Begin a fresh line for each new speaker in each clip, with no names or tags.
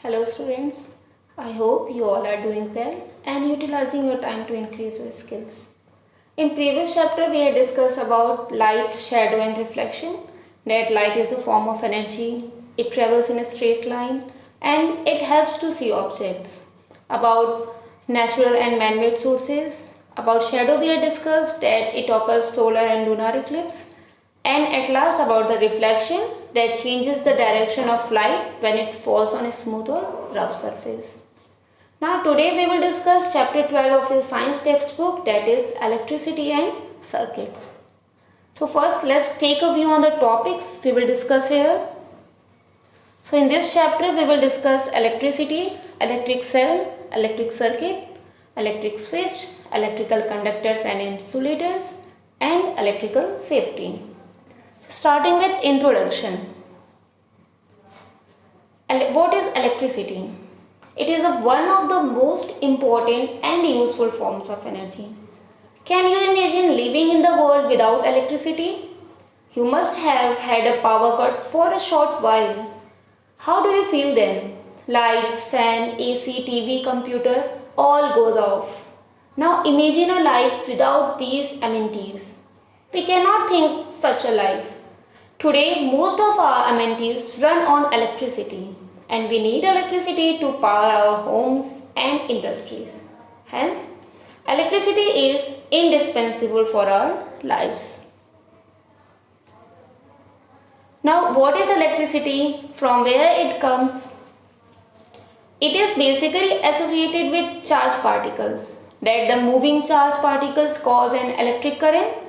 Hello students, I hope you all are doing well and utilizing your time to increase your skills. In previous chapter we had discussed about light, shadow and reflection. That light is a form of energy, it travels in a straight line and it helps to see objects. About natural and man-made sources. About shadow we had discussed that it occurs solar and lunar eclipse. And at last about the reflection that changes the direction of light when it falls on a smooth or rough surface. Now today we will discuss chapter 12 of your science textbook, that is electricity and circuits. So first let's take a view on the topics we will discuss here. So in this chapter we will discuss electricity, electric cell, electric circuit, electric switch, electrical conductors and insulators and electrical safety. Starting with introduction. What is electricity? It is one of the most important and useful forms of energy. Can you imagine living in the world without electricity? You must have had a power cuts for a short while. How do you feel then? Lights, fan, AC, TV, computer, all goes off. Now imagine a life without these amenities. We cannot think such a life. Today, most of our amenities run on electricity and we need electricity to power our homes and industries. Hence, electricity is indispensable for our lives. Now, what is electricity? From where it comes? It is basically associated with charged particles, that the moving charged particles cause an electric current.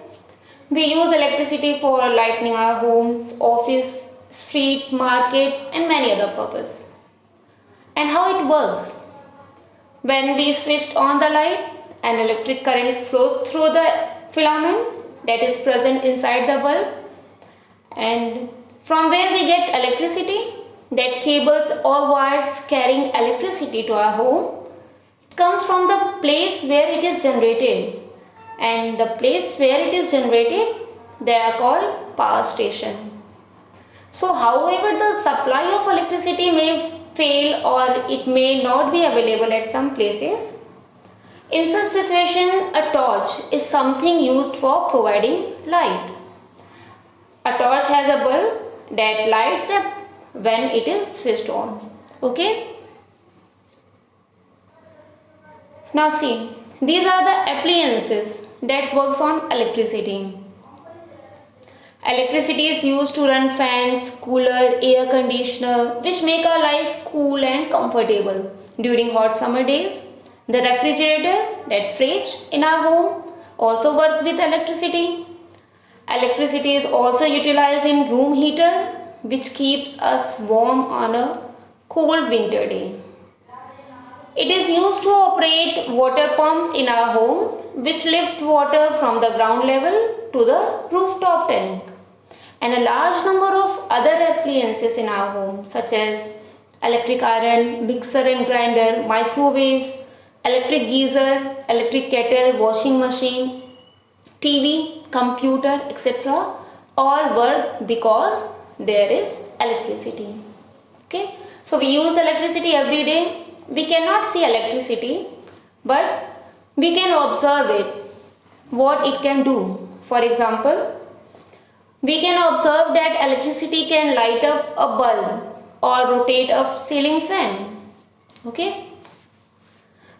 We use electricity for lighting our homes, office, street, market and many other purposes. And how it works? When we switched on the light, an electric current flows through the filament that is present inside the bulb. And from where we get electricity? That cables or wires carrying electricity to our home. It comes from the place where it is generated. And the place where it is generated, they are called power station. So however the supply of electricity may fail or it may not be available at some places, in such situation a torch is something used for providing light. A torch has a bulb that lights up when it is switched on. Okay? Now see, these are the appliances that works on electricity. Electricity is used to run fans, cooler, air conditioner, which make our life cool and comfortable during hot summer days. The refrigerator, that fridge in our home, also work with electricity. Electricity is also utilized in room heater, which keeps us warm on a cold winter day. It is used to operate water pump in our homes, which lift water from the ground level to the rooftop tank. And a large number of other appliances in our home, such as electric iron, mixer and grinder, microwave, electric geyser, electric kettle, washing machine, TV, computer, etc. all work because there is electricity. Okay, so we use electricity every day. We cannot see electricity, but we can observe it, what it can do. For example, we can observe that electricity can light up a bulb or rotate a ceiling fan. Okay.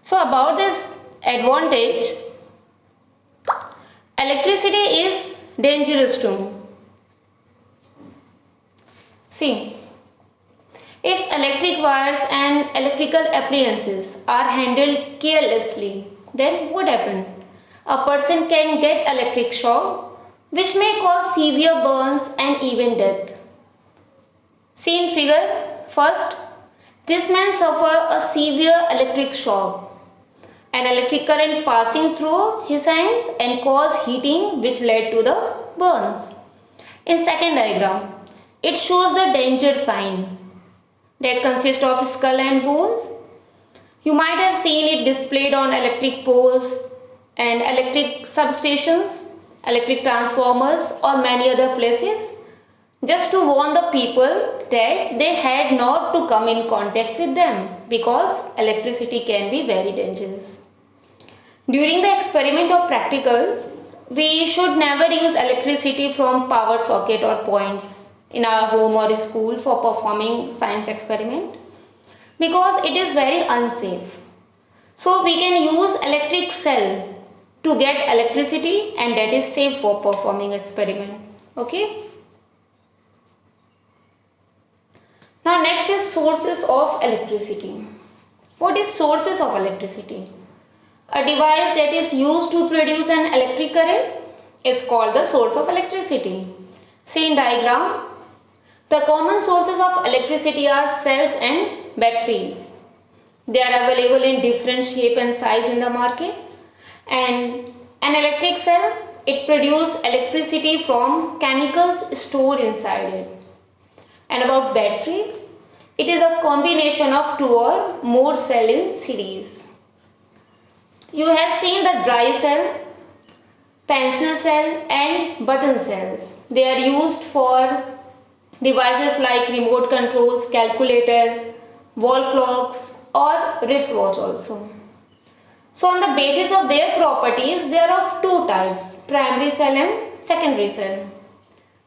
So about this advantage, electricity is dangerous too. See, if electric wires and electrical appliances are handled carelessly, then what happens? A person can get electric shock, which may cause severe burns and even death. See in figure, first, this man suffered a severe electric shock. An electric current passing through his hands and caused heating, which led to the burns. In second diagram, it shows the danger sign that consists of skull and bones. You might have seen it displayed on electric poles and electric substations, electric transformers or many other places. just to warn the people that they had not to come in contact with them because electricity can be very dangerous. During the experiment or practicals, we should never use electricity from power socket or points in our home or school for performing science experiment because it is very unsafe. So we can use electric cell to get electricity, and that is safe for performing experiment. Okay. Now next is sources of electricity. What is sources of electricity? A device that is used to produce an electric current is called the source of electricity. See in diagram, the common sources of electricity are cells and batteries. They are available in different shape and size in the market. And an electric cell, it produces electricity from chemicals stored inside it. And about battery, it is a combination of two or more cells in series. You have seen the dry cell, pencil cell and button cells. They are used for devices like remote controls, calculator, wall clocks or wristwatch also. So on the basis of their properties, they are of two types, primary cell and secondary cell.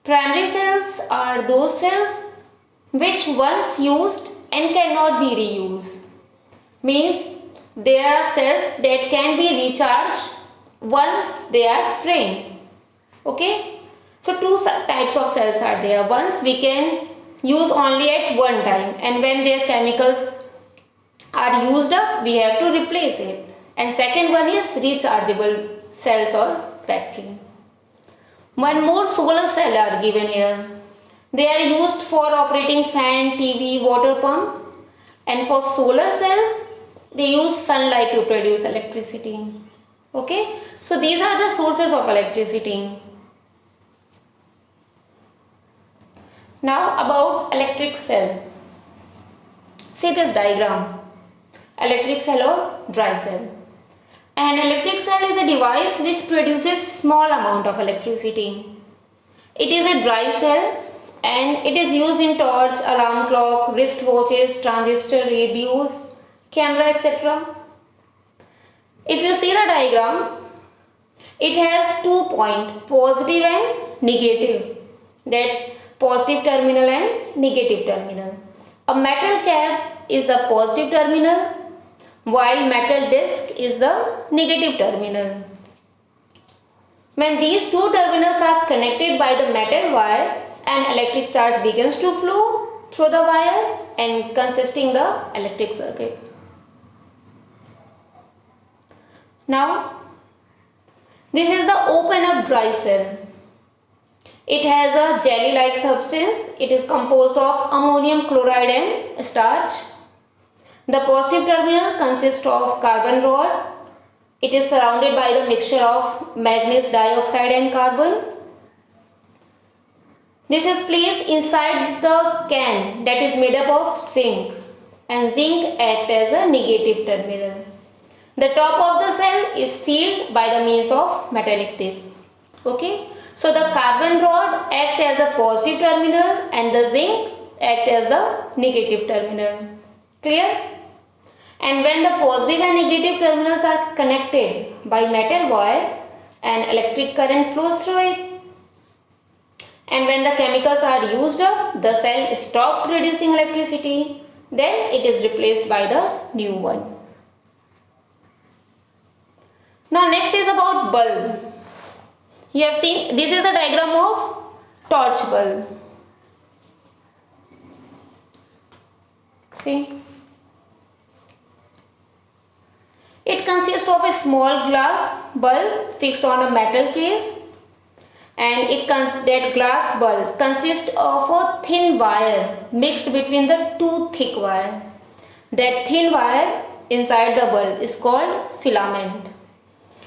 Primary cells are those cells which once used and cannot be reused. Means they are cells that can be recharged once they are drained. Okay. So two types of cells are there. Once we can use only at one time, and when their chemicals are used up, we have to replace it. And second one is rechargeable cells or battery. One more solar cell are given here. They are used for operating fan, TV, water pumps, and for solar cells they use sunlight to produce electricity. Okay, so these are the sources of electricity. Now about electric cell. See this diagram. Electric cell or dry cell. An electric cell is a device which produces small amount of electricity. It is a dry cell and it is used in torch, alarm clock, wristwatches, transistor, radios, camera, etc. If you see the diagram, it has 2 points, positive and negative. That positive terminal and negative terminal. A metal cap is the positive terminal, while metal disc is the negative terminal. When these two terminals are connected by the metal wire, an electric charge begins to flow through the wire and consisting the electric circuit. Now, this is the open up dry cell. It has a jelly-like substance. It is composed of ammonium chloride and starch. The positive terminal consists of carbon rod. It is surrounded by the mixture of manganese dioxide and carbon. This is placed inside the can that is made up of zinc, and zinc acts as a negative terminal. The top of the cell is sealed by the means of metallic disc. Okay. So the carbon rod acts as a positive terminal and the zinc acts as the negative terminal. Clear? And when the positive and negative terminals are connected by metal wire, an electric current flows through it. And when the chemicals are used up, the cell stops producing electricity. Then it is replaced by the new one. Now next is about bulb. You have seen, this is the diagram of torch bulb. See, it consists of a small glass bulb fixed on a metal case, and that glass bulb consists of a thin wire mixed between the two thick wire. That thin wire inside the bulb is called filament.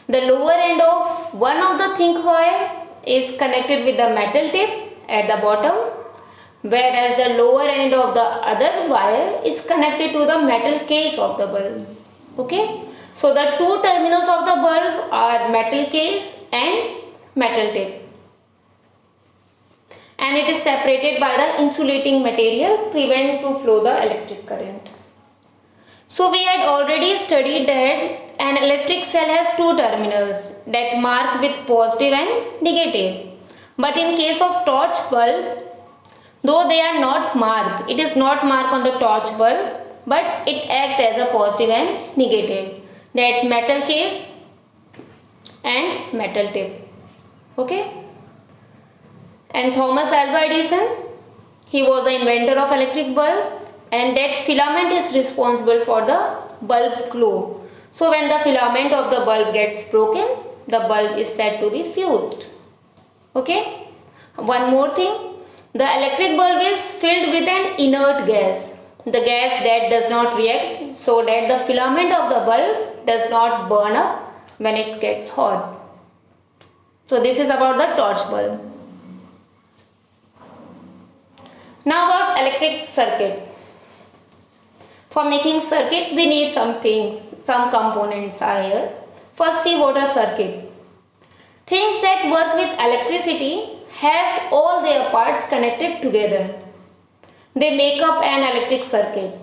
The lower end of one of the thick wire is connected with the metal tip at the bottom, whereas the lower end of the other wire is connected to the metal case of the bulb. Okay, so the two terminals of the bulb are metal case and metal tip. and it is separated by the insulating material prevent to flow the electric current. So we had already studied that an electric cell has two terminals that mark with positive and negative. But in case of torch bulb, though they are not marked, it is not marked on the torch bulb, but it acts as a positive and negative. That metal case and metal tip. Okay? And Thomas Alva Edison, he was the inventor of electric bulb, and that filament is responsible for the bulb glow. So when the filament of the bulb gets broken, the bulb is said to be fused. Okay? One more thing, the electric bulb is filled with an inert gas, the gas that does not react, so that the filament of the bulb does not burn up when it gets hot. So this is about the torch bulb. Now about electric circuit. For making circuit, we need some things, some components are here. First, see what a circuit. Things that work with electricity have all their parts connected together. They make up an electric circuit.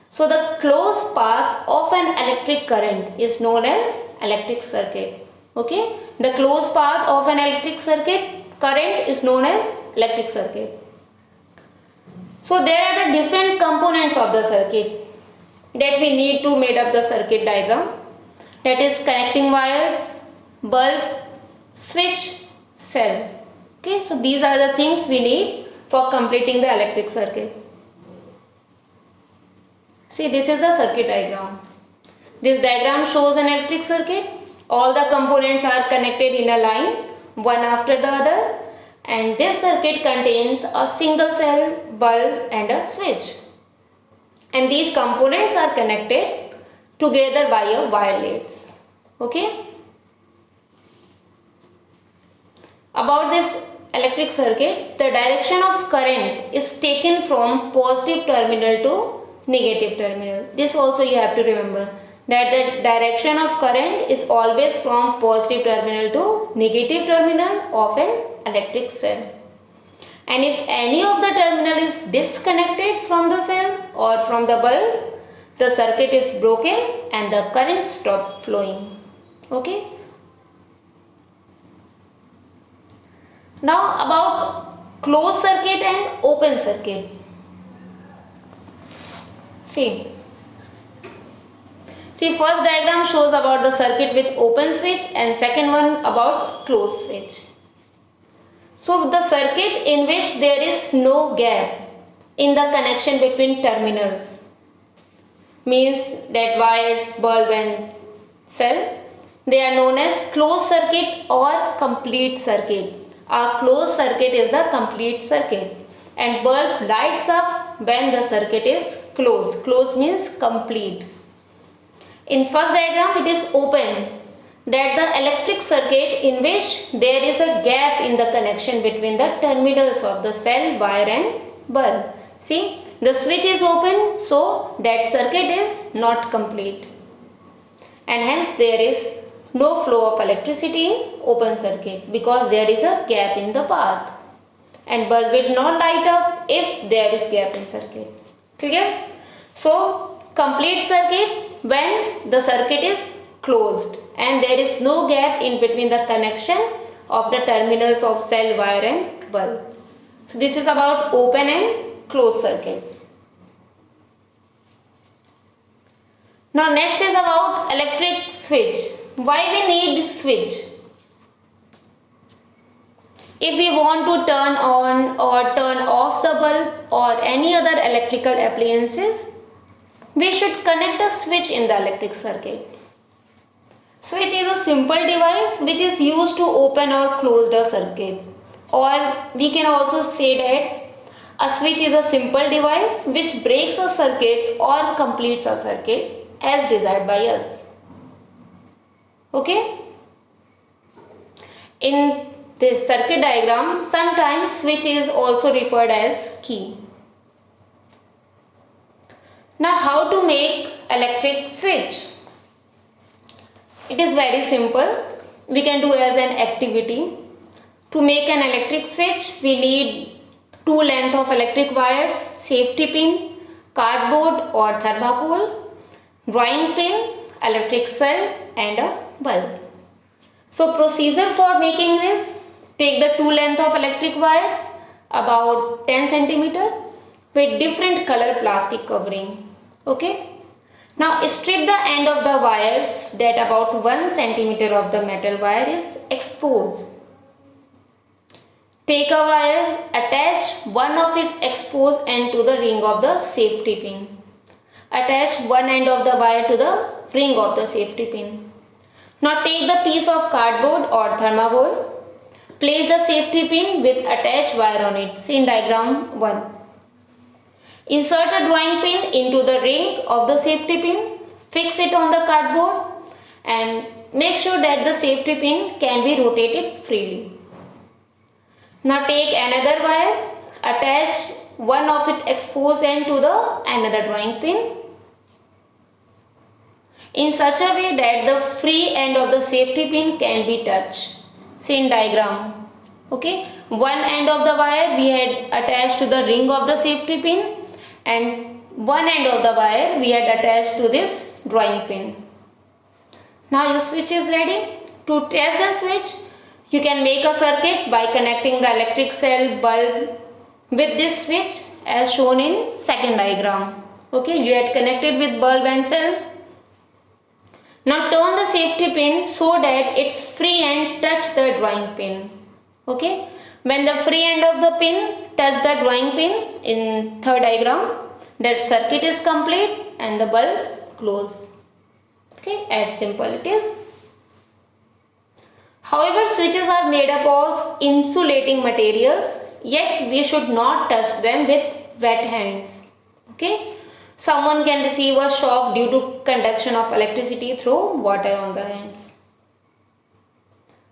So the closed path of an electric current is known as electric circuit. Okay? The closed path of an electric circuit current is known as electric circuit. So there are the different components of the circuit that we need to make up the circuit diagram. That is connecting wires, bulb, switch, cell. Okay, so these are the things we need for completing the electric circuit. See, this is the circuit diagram. This diagram shows an electric circuit. All the components are connected in a line, one after the other, and this circuit contains a single cell, bulb and a switch. And these components are connected together by a wire leads. Okay? About this electric circuit, the direction of current is taken from positive terminal to negative terminal. This also you have to remember, that the direction of current is always from positive terminal to negative terminal of an electric cell. And if any of the terminal is disconnected from the cell or from the bulb, the circuit is broken and the current stops flowing. Okay? Now about closed circuit and open circuit. See, first diagram shows about the circuit with open switch and second one about closed switch. So the circuit in which there is no gap in the connection between terminals means that wires, bulb and cell, they are known as closed circuit or complete circuit. A closed circuit is the complete circuit and bulb lights up when the circuit is closed. Closed means complete. In first diagram it is open, that the electric circuit in which there is a gap in the connection between the terminals of the cell, wire and bulb. See, the switch is open, so that circuit is not complete and hence there is no flow of electricity in open circuit because there is a gap in the path, and bulb will not light up if there is gap in circuit. Clear? So complete circuit when the circuit is closed and there is no gap in between the connection of the terminals of cell, wire and bulb. So this is about open and closed circuit. Now next is about electric switch. Why we need switch? If we want to turn on or turn off the bulb or any other electrical appliances, we should connect a switch in the electric circuit. Switch is a simple device which is used to open or close the circuit, or we can also say that a switch is a simple device which breaks a circuit or completes a circuit as desired by us. Okay? In this circuit diagram, sometimes switch is also referred as key. Now how to make electric switch? It is very simple. We can do as an activity. To make an electric switch, we need two length of electric wires, safety pin, cardboard or thermocol, drawing pin, electric cell and a bulb. So procedure for making this: take the two length of electric wires about 10 centimeter with different color plastic covering. Okay. Now strip the end of the wires that about 1 centimeter of the metal wire is exposed. Take a wire, attach one of its exposed end to the ring of the safety pin. Attach one end of the wire to the ring of the safety pin. Now take the piece of cardboard or thermocol. Place the safety pin with attached wire on it. See in diagram 1. Insert a drawing pin into the ring of the safety pin. Fix it on the cardboard and make sure that the safety pin can be rotated freely. Now take another wire, attach one of its exposed end to the another drawing pin in such a way that the free end of the safety pin can be touched. See in diagram. Okay, one end of the wire we had attached to the ring of the safety pin and one end of the wire we had attached to this drawing pin. Now your switch is ready. To test the switch, you can make a circuit by connecting the electric cell bulb with this switch as shown in second diagram. Okay, you had connected with bulb and cell. Now turn the safety pin so that its free end touch the drawing pin. Okay, when the free end of the pin touch the drawing pin in third diagram, that circuit is complete and the bulb close. Okay, as simple it is. However, switches are made up of insulating materials, yet we should not touch them with wet hands. Okay, someone can receive a shock due to conduction of electricity through water on the hands.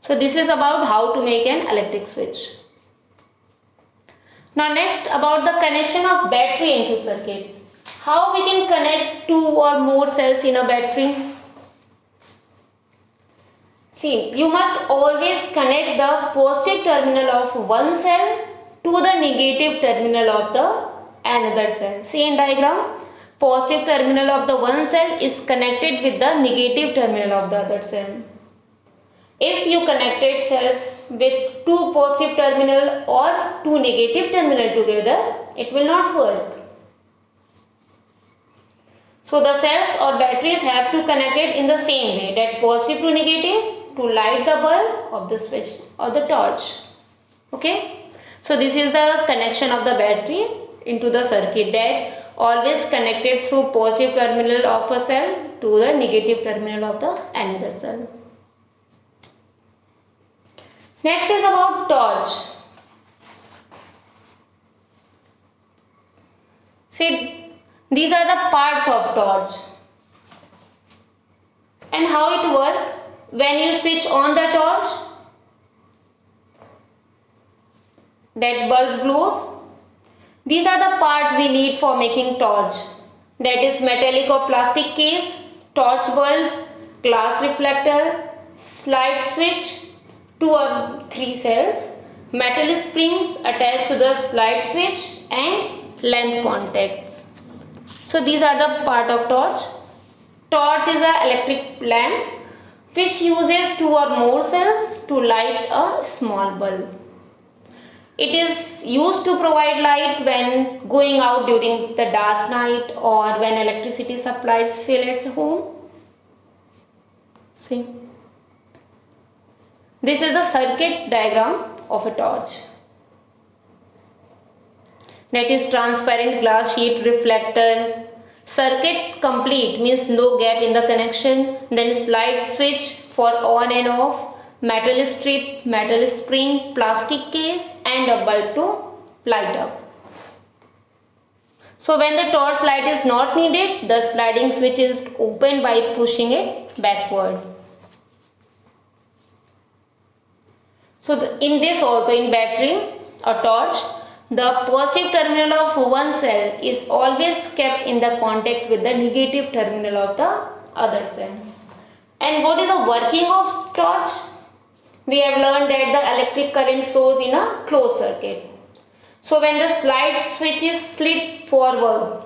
So this is about how to make an electric switch. Now next, about the connection of battery into circuit. How we can connect two or more cells in a battery? See, you must always connect the positive terminal of one cell to the negative terminal of the another cell. See in diagram, positive terminal of the one cell is connected with the negative terminal of the other cell. If you connected cells with two positive terminal or two negative terminal together, it will not work. So the cells or batteries have to connect it in the same way, that positive to negative to light the bulb of the switch or the torch. Okay, so this is the connection of the battery into the circuit, that always connected through positive terminal of a cell to the negative terminal of the another cell. Next is about torch. See, these are the parts of torch and how it works. When you switch on the torch, that bulb glows. These are the part we need for making torch. That is metallic or plastic case, torch bulb, glass reflector, slide switch, 2 or 3 cells, metal springs attached to the slide switch and lamp contacts. So these are the part of torch. Torch is an electric lamp which uses 2 or more cells to light a small bulb. It is used to provide light when going out during the dark night or when electricity supplies fail at home. See, this is the circuit diagram of a torch. That is transparent glass sheet reflector. Circuit complete means no gap in the connection. Then slide switch for on and off. Metal strip, metal spring, plastic case and a bulb to light up. So when the torch light is not needed, the sliding switch is opened by pushing it backward. So in this also, in battery or torch, the positive terminal of one cell is always kept in the contact with the negative terminal of the other cell. And what is the working of torch? We have learned that the electric current flows in a closed circuit. So when the slide switch is slid forward,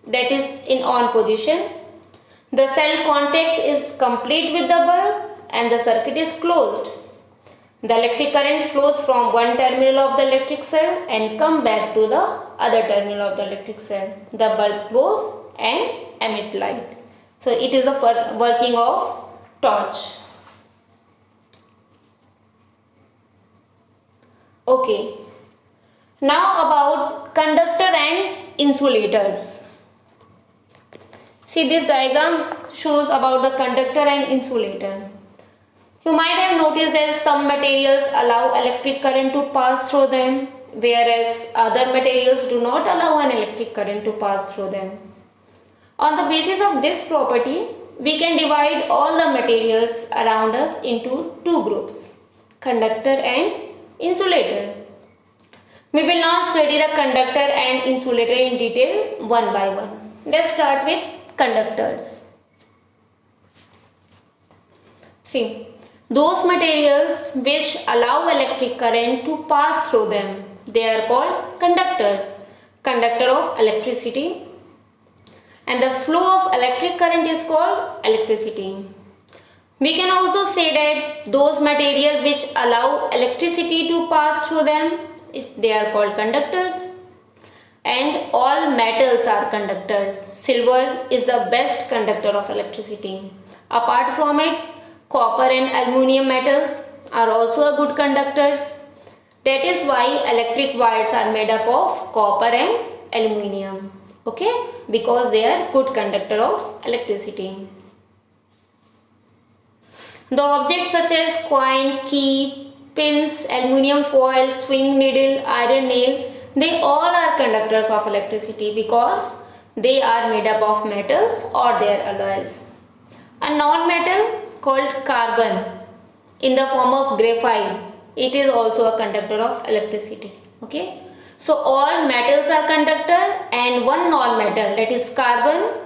that is in on position, the cell contact is complete with the bulb and the circuit is closed. The electric current flows from one terminal of the electric cell and come back to the other terminal of the electric cell. The bulb glows and emit light. So it is a working of torch. Okay. Now about conductor and insulators. See, this diagram shows about the conductor and insulator. You might have noticed that some materials allow electric current to pass through them, whereas other materials do not allow an electric current to pass through them. On the basis of this property, we can divide all the materials around us into two groups, conductor and insulator. We will now study the conductor and insulator in detail one by one. Let's start with conductors. See, those materials which allow electric current to pass through them, they are called conductors, conductor of electricity, and the flow of electric current is called electricity. We can also say that those materials which allow electricity to pass through them, they are called conductors, and all metals are conductors. Silver is the best conductor of electricity. Apart from it, copper and aluminium metals are also good conductors. That is why electric wires are made up of copper and aluminium. Okay, because they are good conductor of electricity. The objects such as coin, key, pins, aluminium foil, swing needle, iron nail, they all are conductors of electricity because they are made up of metals or their alloys. A non-metal called carbon in the form of graphite, it is also a conductor of electricity. Okay, so all metals are conductor and one non-metal, that is carbon,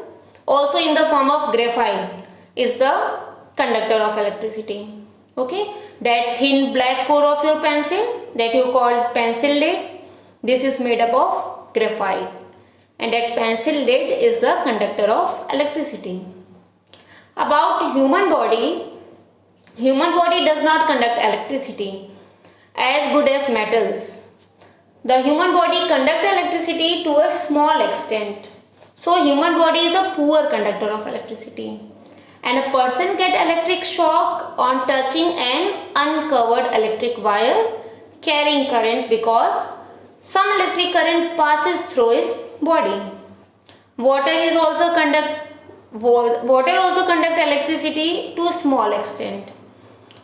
also in the form of graphite, is the conductor of electricity. Okay, that thin black core of your pencil that you call pencil lead, this is made up of graphite, and that pencil lead is the conductor of electricity. About human body does not conduct electricity as good as metals. The human body conducts electricity to a small extent. So human body is a poor conductor of electricity. And a person get electric shock on touching an uncovered electric wire carrying current because some electric current passes through his body. Water also conduct electricity to a small extent.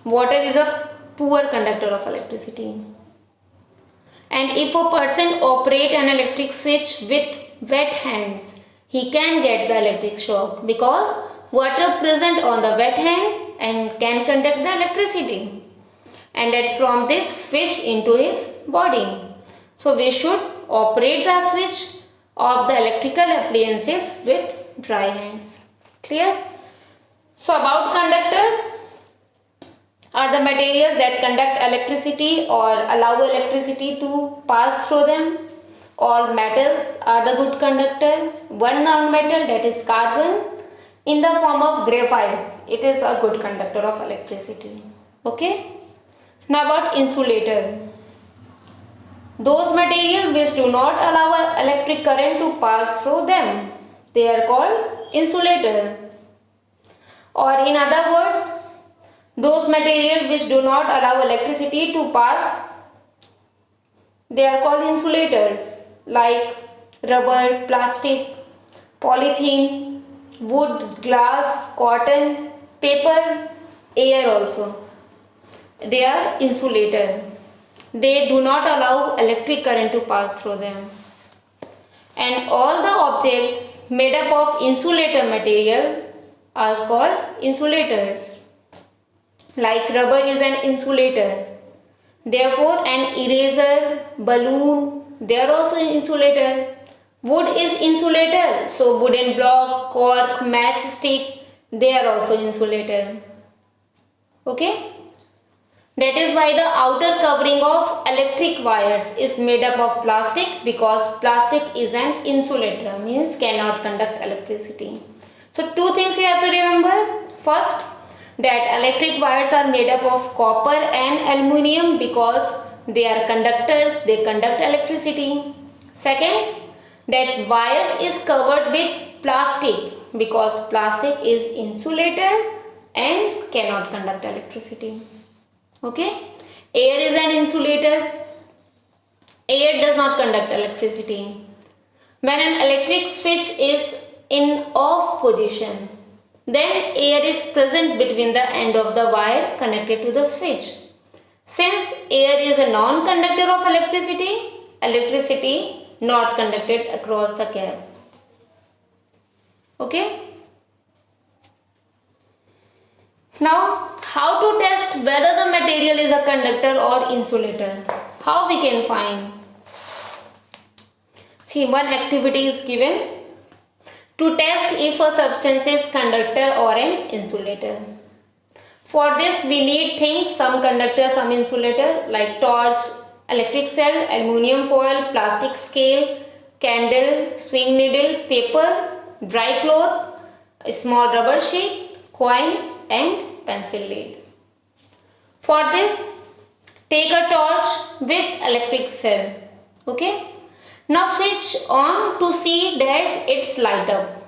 Water is a poor conductor of electricity. And if a person operate an electric switch with wet hands, he can get the electric shock because water present on the wet hand and can conduct the electricity, and that from this switch into his body. So we should operate the switch of the electrical appliances with dry hands. Clear? So about conductors are the materials that conduct electricity or allow electricity to pass through them. All metals are the good conductor. One non-metal, that is carbon, in the form of graphite, it is a good conductor of electricity. Okay? Now about insulator. Those materials which do not allow electric current to pass through them, they are called insulator. Or in other words, those materials which do not allow electricity to pass, they are called insulators, like rubber, plastic, polythene, wood, glass, cotton, paper, air also. They are insulator. They do not allow electric current to pass through them. And all the objects made up of insulator material are called insulators. Like rubber is an insulator. Therefore, an eraser, balloon, they are also insulator. Wood is insulator. So, wooden block, cork, matchstick, they are also insulator. Okay. That is why the outer covering of electric wires is made up of plastic, because plastic is an insulator, means cannot conduct electricity. So two things you have to remember. First, that electric wires are made up of copper and aluminium because they are conductors, they conduct electricity. Second, that wires is covered with plastic because plastic is insulator and cannot conduct electricity. Okay, air is an insulator. Air does not conduct electricity. When an electric switch is in off position, then air is present between the end of the wire connected to the switch. Since air is a non-conductor of electricity, electricity not conducted across the gap. Okay. Now, how to test whether the material is a conductor or insulator? How we can find? See, one activity is given to test if a substance is conductor or an insulator. For this, we need things, some conductor, some insulator, like torch, electric cell, aluminium foil, plastic scale, candle, swing needle, paper, dry cloth, a small rubber sheet, coin and pencil lead. For this, take a torch with electric cell. Okay. Now switch on to see that it's light up.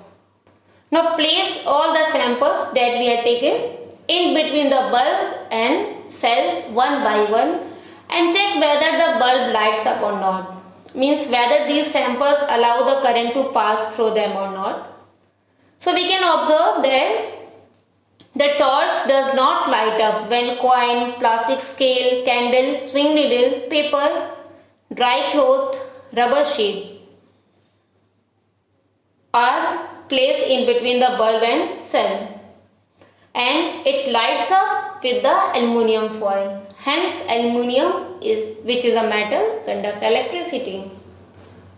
Now place all the samples that we have taken in between the bulb and cell one by one and check whether the bulb lights up or not. Means whether these samples allow the current to pass through them or not. So we can observe that the torch does not light up when coin, plastic scale, candle, swing needle, paper, dry cloth, rubber sheet are placed in between the bulb and cell, and it lights up with the aluminium foil. Hence, aluminium which is a metal, conduct electricity.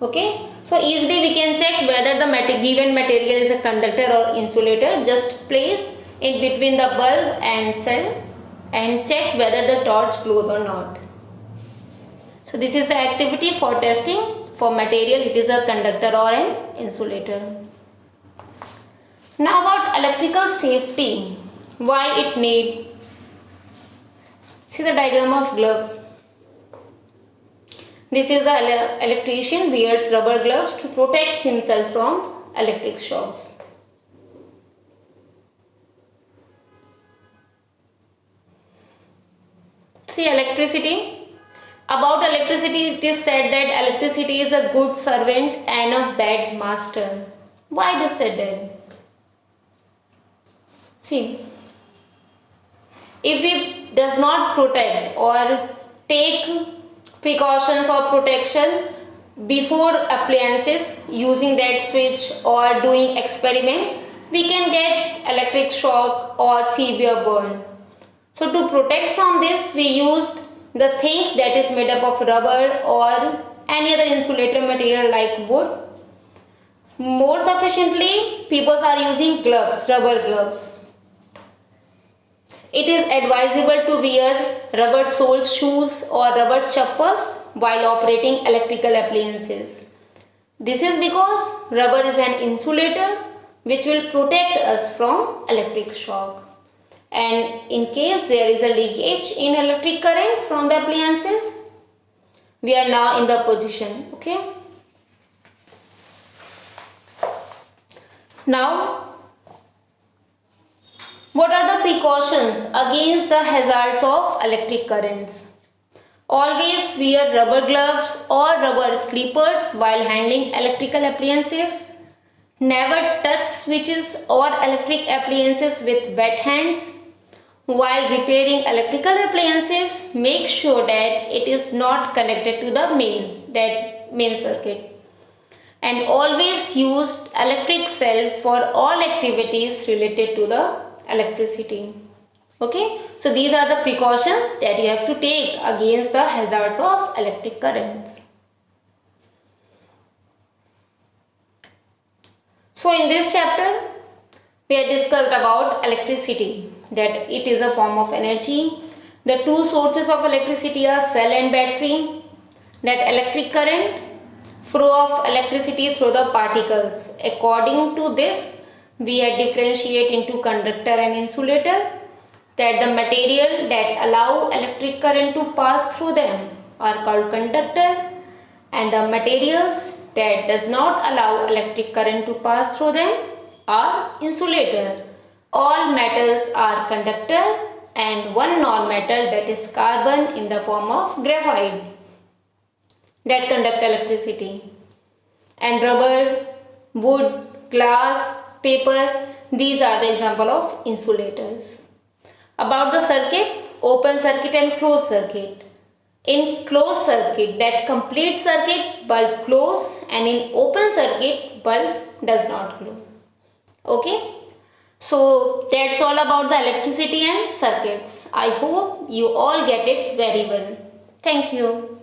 Okay, so easily we can check whether the given material is a conductor or insulator. Just place in between the bulb and cell and check whether the torch glows or not. So this is the activity for testing for material, it is a conductor or an insulator. Now about electrical safety, why it need. See the diagram of gloves. This is the electrician wears rubber gloves to protect himself from electric shocks. See electricity. About electricity, it is said that electricity is a good servant and a bad master. Why it is said that? See, if it does not protect or take precautions or protection before appliances using that switch or doing experiment, we can get electric shock or severe burn. So to protect from this, we used the things that is made up of rubber or any other insulator material like wood. More sufficiently, people are using gloves, rubber gloves. It is advisable to wear rubber sole shoes or rubber chappals while operating electrical appliances. This is because rubber is an insulator which will protect us from electric shock. And in case there is a leakage in electric current from the appliances, we are now in the position. Okay. Now, what are the precautions against the hazards of electric currents? Always wear rubber gloves or rubber slippers while handling electrical appliances. Never touch switches or electric appliances with wet hands. While repairing electrical appliances, make sure that it is not connected to the main circuit. And always use electric cell for all activities related to the electricity. Okay, so these are the precautions that you have to take against the hazards of electric currents. So in this chapter, we have discussed about electricity, that it is a form of energy The two sources of electricity are cell and battery. That electric current, flow of electricity through the particles. According to this, we had differentiate into conductor and insulator. That the material that allow electric current to pass through them are called conductor, and the materials that does not allow electric current to pass through them are insulator. All metals are conductor and one non-metal, that is carbon in the form of graphite, that conduct electricity. And rubber, wood, glass, paper, these are the example of insulators. About the circuit, open circuit and closed circuit. In closed circuit, that complete circuit, bulb close, and in open circuit, bulb does not glow. Okay. So that's all about the electricity and circuits. I hope you all get it very well. Thank you.